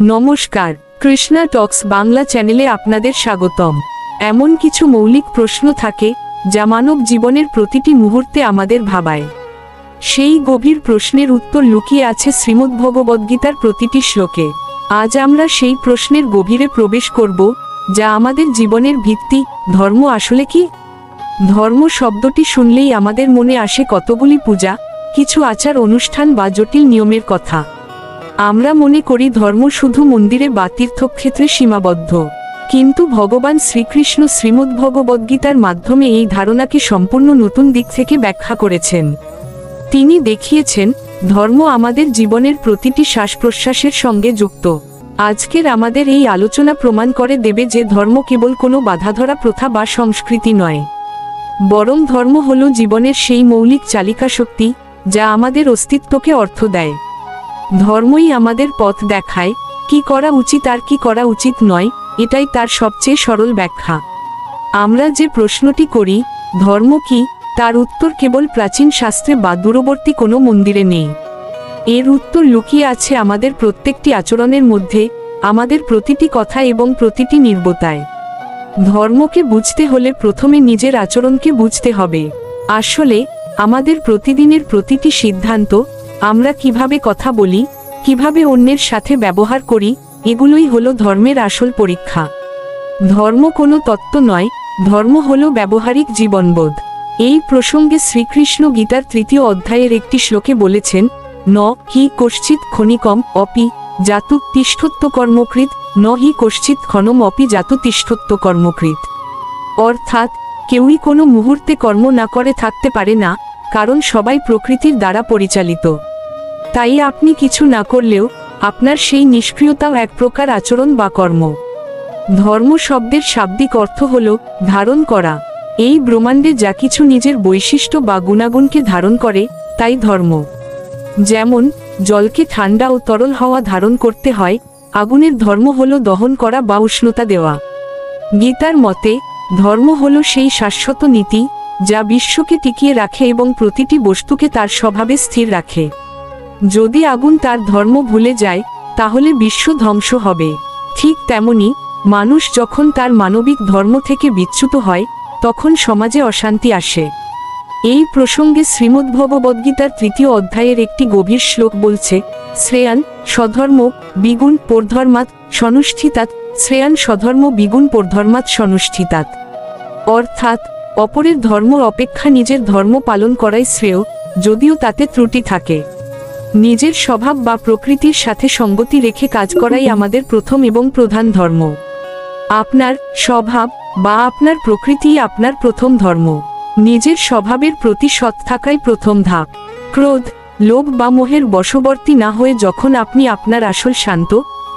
নমস্কার, কৃষ্ণা টক্স বাংলা চ্যানেলে আপনাদের স্বাগতম। এমন কিছু মৌলিক প্রশ্ন থাকে যা মানব জীবনের প্রতিটি মুহূর্তে আমাদের ভাবায়। সেই গভীর প্রশ্নের উত্তর লুকিয়ে আছে শ্রীমদ্ভগবদ্গীতার প্রতিটি শ্লোকে। আজ আমরা সেই প্রশ্নের গভীরে প্রবেশ করব, যা আমাদের জীবনের ভিত্তি। ধর্ম আসলে কি? ধর্ম শব্দটি শুনলেই আমাদের মনে আসে কতগুলি পূজা, কিছু আচার অনুষ্ঠান বা জটিল নিয়মের কথা। আমরা মনে করি ধর্ম শুধু মন্দিরে বা তীর্থক্ষেত্রে সীমাবদ্ধ, কিন্তু ভগবান শ্রীকৃষ্ণ শ্রীমদ্ভগবদ্গীতার মাধ্যমে এই ধারণাকে সম্পূর্ণ নতুন দিক থেকে ব্যাখ্যা করেছেন। তিনি দেখিয়েছেন, ধর্ম আমাদের জীবনের প্রতিটি শ্বাস প্রশ্বাসের সঙ্গে যুক্ত। আজকের আমাদের এই আলোচনা প্রমাণ করে দেবে যে ধর্ম কেবল কোনো বাঁধাধরা প্রথা বা সংস্কৃতি নয়, বরং ধর্ম হলো জীবনের সেই মৌলিক চালিকা শক্তি যা আমাদের অস্তিত্বকে অর্থ দেয়। ধর্মই আমাদের পথ দেখায়, কি করা উচিত আর কি করা উচিত নয়, এটাই তার সবচেয়ে সরল ব্যাখ্যা। আমরা যে প্রশ্নটি করি, ধর্ম কি, তার উত্তর কেবল প্রাচীন শাস্ত্রে বা দূরবর্তী কোনো মন্দিরে নেই। এর উত্তর লুকিয়ে আছে আমাদের প্রত্যেকটি আচরণের মধ্যে, আমাদের প্রতিটি কথা এবং প্রতিটি নির্বতায়। ধর্মকে বুঝতে হলে প্রথমে নিজের আচরণকে বুঝতে হবে। আসলে আমাদের প্রতিদিনের প্রতিটি সিদ্ধান্ত, আমরা কিভাবে কথা বলি, কিভাবে অন্যের সাথে ব্যবহার করি, এগুলোই হলো ধর্মের আসল পরীক্ষা। ধর্ম কোনো তত্ত্ব নয়, ধর্ম হলো ব্যবহারিক জীবনবোধ। এই প্রসঙ্গে শ্রীকৃষ্ণ গীতার 3য় অধ্যায়ের একটি শ্লোকে বলেছেন, ন হি কশ্চিৎ ক্ষণিকম অপি জাতু তিষ্ঠত্ব কর্মকৃত, ন হি কশ্চিৎ ক্ষণম অপি জাতু তিষ্ঠত্ব কর্মকৃত। অর্থাৎ কেউই কোনো মুহূর্তে কর্ম না করে থাকতে পারে না, কারণ সবাই প্রকৃতির দ্বারা পরিচালিত। তাই আপনি কিছু না করলেও আপনার সেই নিষ্ক্রিয়তাও এক প্রকার আচরণ বা কর্ম। ধর্ম শব্দের শাব্দিক অর্থ হল ধারণ করা। এই ব্রহ্মাণ্ডে যা কিছু নিজের বৈশিষ্ট্য বা গুণাগুণকে ধারণ করে, তাই ধর্ম। যেমন জলকে ঠান্ডা ও তরল হওয়া ধারণ করতে হয়, আগুনের ধর্ম হল দহন করা বা উষ্ণতা দেওয়া। গীতার মতে ধর্ম হল সেই শাশ্বত নীতি যা বিশ্বকে টিকিয়ে রাখে এবং প্রতিটি বস্তুকে তার স্বভাবে স্থির রাখে। যদি আগুন তার ধর্ম ভুলে যায়, তাহলে বিশ্ব ধ্বংস হবে। ঠিক তেমনি মানুষ যখন তার মানবিক ধর্ম থেকে বিচ্যুত হয়, তখন সমাজে অশান্তি আসে। এই প্রসঙ্গে শ্রীমদ্ভগবদ্গীতার 3য় অধ্যায়ের একটি গভীর শ্লোক বলছে, শ্রেয়ান স্বধর্ম বিগুণ পরধর্মাৎ সনুষ্ঠিতাৎ, শ্রেয়ান স্বধর্ম বিগুণ পরধর্মাৎ সনুষ্ঠিতাৎ। অর্থাৎ অপরের ধর্ম অপেক্ষা নিজের ধর্ম পালন করাই শ্রেয়, যদিও তাতে ত্রুটি থাকে। নিজের স্বভাব বা প্রকৃতির সাথে সঙ্গতি রেখে কাজ করাই আমাদের প্রথম এবং প্রধান ধর্ম। আপনার স্বভাব বা আপনার প্রকৃতিই আপনার প্রথম ধর্ম। নিজের স্বভাবের প্রতি সৎ থাকাই প্রথম ধাপ। ক্রোধ, লোভ বা মোহের বশবর্তী না হয়ে যখন আপনি আপনার আসল শান্ত,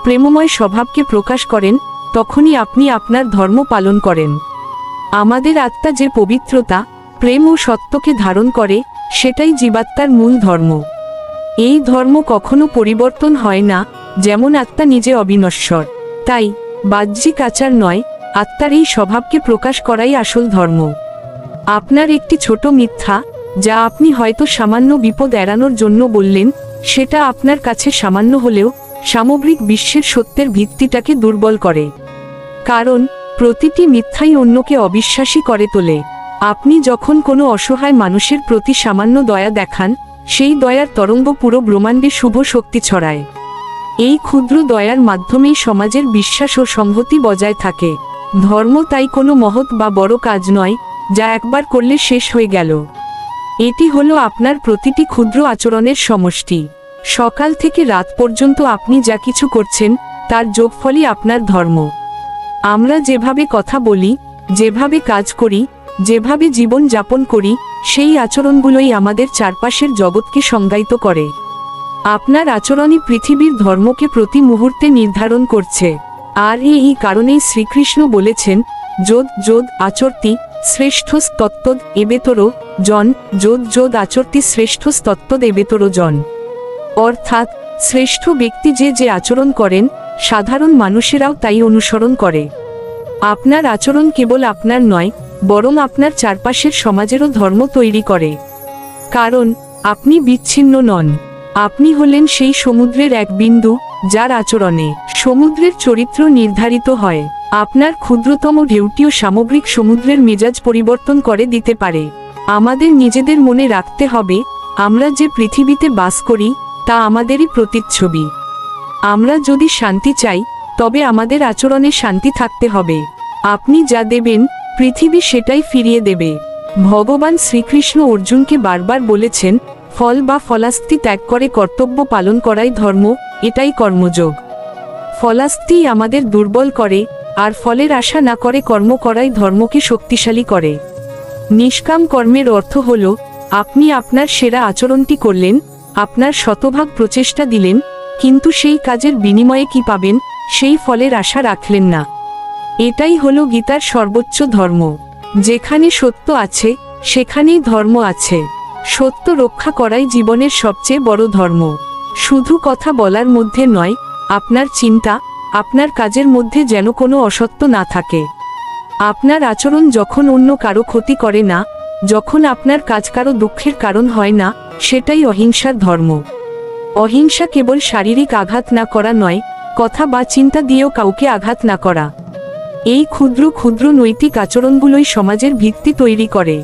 প্রেমময় স্বভাবকে প্রকাশ করেন, তখনই আপনি আপনার ধর্ম পালন করেন। আমাদের আত্মা যে পবিত্রতা, প্রেম ও সত্যকে ধারণ করে, সেটাই জীবাত্মার মূল ধর্ম। এই ধর্ম কখনো পরিবর্তন হয় না, যেমন আত্মা নিজে অবিনশ্বর। তাই বাহ্যিক আচার নয়, আত্মার এই স্বভাবকে প্রকাশ করাই আসল ধর্ম। আপনার একটি ছোট মিথ্যা, যা আপনি হয়তো সামান্য বিপদ এড়ানোর জন্য বললেন, সেটা আপনার কাছে সামান্য হলেও সামগ্রিক বিশ্বের সত্যের ভিত্তিটাকে দুর্বল করে। কারণ প্রতিটি মিথ্যাই অন্যকে অবিশ্বাসী করে তোলে। আপনি যখন কোনো অসহায় মানুষের প্রতি সামান্য দয়া দেখান, সেই দয়ার তরঙ্গ পুরো ব্রহ্মাণ্ডে শুভ শক্তি ছড়ায়। এই ক্ষুদ্র দয়ার মাধ্যমেই সমাজের বিশ্বাস ও সংহতি বজায় থাকে। ধর্ম তাই কোনো মহৎ বা বড় কাজ নয়, যা একবার করলে শেষ হয়ে গেল। এটি হলো আপনার প্রতিটি ক্ষুদ্র আচরণের সমষ্টি। সকাল থেকে রাত পর্যন্ত আপনি যা কিছু করছেন, তার যোগফলই আপনার ধর্ম। আমরা যেভাবে কথা বলি, যেভাবে কাজ করি, যেভাবে জীবন যাপন করি, সেই আচরণগুলোই আমাদের চারপাশের জগৎকে সংজ্ঞায়িত করে। আপনার আচরণই পৃথিবীর ধর্মকে প্রতি মুহূর্তে নির্ধারণ করছে। আর এই কারণেই শ্রীকৃষ্ণ বলেছেন, যোদ যোদ আচরতি শ্রেষ্ঠস তত্ত্বদ এবেতর জন, যোদ যোদ আচরতি শ্রেষ্ঠস তত্ত্বদ এবেতর জন। অর্থাৎ শ্রেষ্ঠ ব্যক্তি যে আচরণ করেন, সাধারণ মানুষেরাও তাই অনুসরণ করে। আপনার আচরণ কেবল আপনার নয়, বরং আপনার চারপাশের সমাজেরও ধর্ম তৈরি করে। কারণ আপনি বিচ্ছিন্ন নন, আপনি হলেন সেই সমুদ্রের এক বিন্দু, যার আচরণে সমুদ্রের চরিত্র নির্ধারিত হয়। আপনার ক্ষুদ্রতম ঢেউটিও সামগ্রিক সমুদ্রের মেজাজ পরিবর্তন করে দিতে পারে। আমাদের নিজেদের মনে রাখতে হবে, আমরা যে পৃথিবীতে বাস করি তা আমাদেরই প্রতিচ্ছবি। আমরা যদি শান্তি চাই, তবে আমাদের আচরণে শান্তি থাকতে হবে। আপনি যা দেবেন, পৃথিবী সেটাই ফিরিয়ে দেবে। ভগবান শ্রীকৃষ্ণ অর্জুনকে বারবার বলেছেন, ফল বা ফলাস্তি ত্যাগ করে কর্তব্য পালন করাই ধর্ম, এটাই কর্মযোগ। ফলাস্তিই আমাদের দুর্বল করে, আর ফলের আশা না করে কর্ম করাই ধর্মকে শক্তিশালী করে। নিষ্কাম কর্মের অর্থ হল, আপনি আপনার সেরা আচরণটি করলেন, আপনার শতভাগ প্রচেষ্টা দিলেন, কিন্তু সেই কাজের বিনিময়ে কি পাবেন, সেই ফলের আশা রাখলেন না। এটাই হলো গীতার সর্বোচ্চ ধর্ম। যেখানে সত্য আছে, সেখানেই ধর্ম আছে। সত্য রক্ষা করাই জীবনের সবচেয়ে বড় ধর্ম। শুধু কথা বলার মধ্যে নয়, আপনার চিন্তা, আপনার কাজের মধ্যে যেন কোনো অসত্য না থাকে। আপনার আচরণ যখন অন্য কারো ক্ষতি করে না, যখন আপনার কাজ কারো দুঃখের কারণ হয় না, সেটাই অহিংসার ধর্ম। অহিংসা কেবল শারীরিক আঘাত না করা নয়, কথা বা চিন্তা দিয়েও কাউকে আঘাত না করা। এই ক্ষুদ্র ক্ষুদ্র নৈতিক আচরণগুলোই সমাজের ভিত্তি তৈরি করে।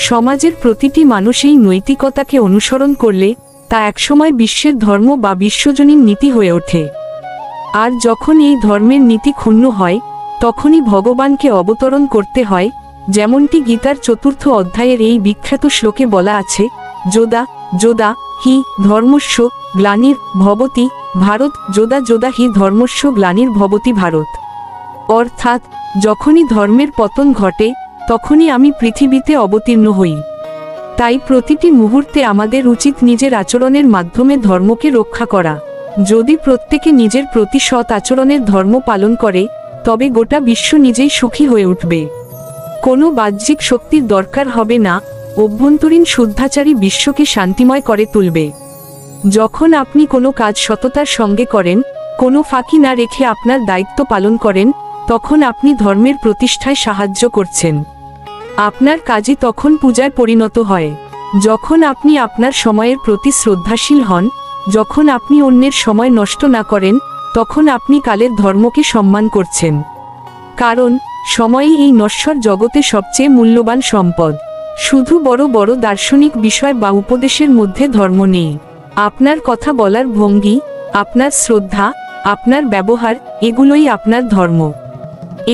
সমাজের প্রতিটি মানুষ এই নৈতিকতাকে অনুসরণ করলে তা একসময় বিশ্বের ধর্ম বা বিশ্বজনীন নীতি হয়ে ওঠে। আর যখন এই ধর্মের নীতি ক্ষুণ্ণ হয়, তখনই ভগবানকে অবতরণ করতে হয়। যেমনটি গীতার ৪র্থ অধ্যায়ের এই বিখ্যাত শ্লোকে বলা আছে, যোদা যোদা হি ধর্মস্য গ্লানির ভবতি ভারত, যোদা যোদা হি ধর্মস্য গ্লানির ভবতি ভারত। অর্থাৎ, যখনই ধর্মের পতন ঘটে, তখনই আমি পৃথিবীতে অবতীর্ণ হই। তাই প্রতিটি মুহূর্তে আমাদের উচিত নিজের আচরণের মাধ্যমে ধর্মকে রক্ষা করা। যদি প্রত্যেকে নিজের প্রতি সৎ আচরণের ধর্ম পালন করে, তবে গোটা বিশ্ব নিজেই সুখী হয়ে উঠবে। কোনো বাহ্যিক শক্তির দরকার হবে না, অভ্যন্তরীণ শুদ্ধাচারী বিশ্বকে শান্তিময় করে তুলবে। যখন আপনি কোনো কাজ সততার সঙ্গে করেন, কোনো ফাঁকি না রেখে আপনার দায়িত্ব পালন করেন, তখন আপনি ধর্মের প্রতিষ্ঠায় সাহায্য করছেন। আপনার কাজই তখন পূজায় পরিণত হয়। যখন আপনি আপনার সময়ের প্রতি শ্রদ্ধাশীল হন, যখন আপনি অন্যের সময় নষ্ট না করেন, তখন আপনি কালের ধর্মকে সম্মান করছেন। কারণ সময়ই এই নশ্বর জগতে সবচেয়ে মূল্যবান সম্পদ। শুধু বড় বড় দার্শনিক বিষয় বা উপদেশের মধ্যে ধর্ম নেই। আপনার কথা বলার ভঙ্গি, আপনার শ্রদ্ধা, আপনার ব্যবহার, এগুলোই আপনার ধর্ম।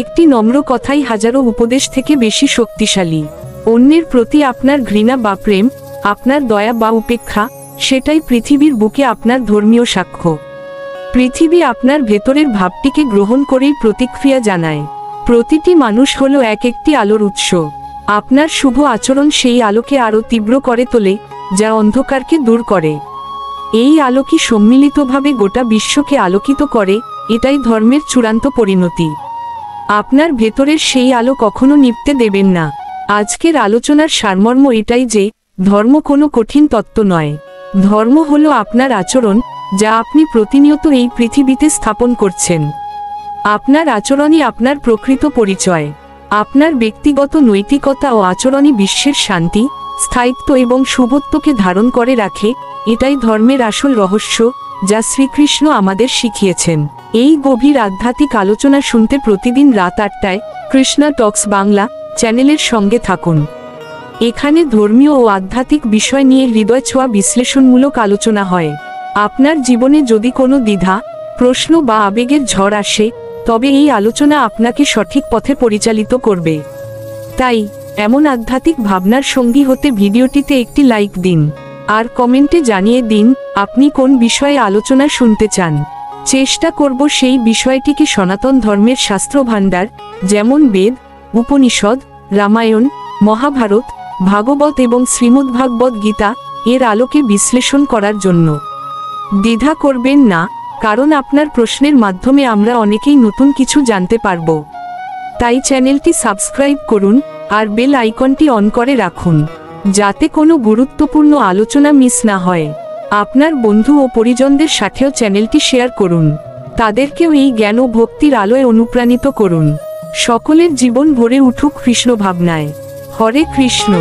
একটি নম্র কথাই হাজারো উপদেশ থেকে বেশি শক্তিশালী। অন্যের প্রতি আপনার ঘৃণা বা প্রেম, আপনার দয়া বা উপেক্ষা, সেটাই পৃথিবীর বুকে আপনার ধর্মীয় সাক্ষ্য। পৃথিবী আপনার ভেতরের ভাবটিকে গ্রহণ করেই প্রতিক্রিয়া জানায়। প্রতিটি মানুষ হলো এক একটি আলোর উৎস। আপনার শুভ আচরণ সেই আলোকে আরও তীব্র করে তোলে, যা অন্ধকারকে দূর করে। এই আলোকই সম্মিলিতভাবে গোটা বিশ্বকে আলোকিত করে, এটাই ধর্মের চূড়ান্ত পরিণতি। আপনার ভেতরের সেই আলো কখনো নিভতে দেবেন না। আজকের আলোচনার সারমর্ম এটাই যে, ধর্ম কোনো কঠিন তত্ত্ব নয়। ধর্ম হলো আপনার আচরণ, যা আপনি প্রতিনিয়ত এই পৃথিবীতে স্থাপন করছেন। আপনার আচরণই আপনার প্রকৃত পরিচয়। আপনার ব্যক্তিগত নৈতিকতা ও আচরণই বিশ্বের শান্তি, স্থায়িত্ব এবং শুভত্বকে ধারণ করে রাখে। এটাই ধর্মের আসল রহস্য, যা শ্রীকৃষ্ণ আমাদের শিখিয়েছেন। এই গভীর আধ্যাত্মিক আলোচনা শুনতে প্রতিদিন রাত 8টায় কৃষ্ণা টক্স বাংলা চ্যানেলের সঙ্গে থাকুন। এখানে ধর্মীয় ও আধ্যাত্মিক বিষয় নিয়ে হৃদয় ছোঁয়া বিশ্লেষণমূলক আলোচনা হয়। আপনার জীবনে যদি কোনো দ্বিধা, প্রশ্ন বা আবেগের ঝড় আসে, তবে এই আলোচনা আপনাকে সঠিক পথে পরিচালিত করবে। তাই এমন আধ্যাত্মিক ভাবনার সঙ্গী হতে ভিডিওটিতে একটি লাইক দিন, আর কমেন্টে জানিয়ে দিন আপনি কোন বিষয়ে আলোচনা শুনতে চান। চেষ্টা করব সেই বিষয়টিকে সনাতন ধর্মের শাস্ত্র ভাণ্ডার, যেমন বেদ, উপনিষদ, রামায়ণ, মহাভারত, ভাগবত এবং শ্রীমদ্ভাগবত গীতা এর আলোকে বিশ্লেষণ করার জন্য। দ্বিধা করবেন না, কারণ আপনার প্রশ্নের মাধ্যমে আমরা অনেকেই নতুন কিছু জানতে পারব। তাই চ্যানেলটি সাবস্ক্রাইব করুন আর বেল আইকনটি অন করে রাখুন, যাতে কোনো গুরুত্বপূর্ণ আলোচনা মিস না হয়। আপনার বন্ধু ও পরিজনদের সাথেও চ্যানেলটি শেয়ার করুন, তাদেরকেও এই জ্ঞান ও ভক্তির আলোয় অনুপ্রাণিত করুন। সকলের জীবন ভরে উঠুক কৃষ্ণ ভাবনায়। হরে কৃষ্ণ।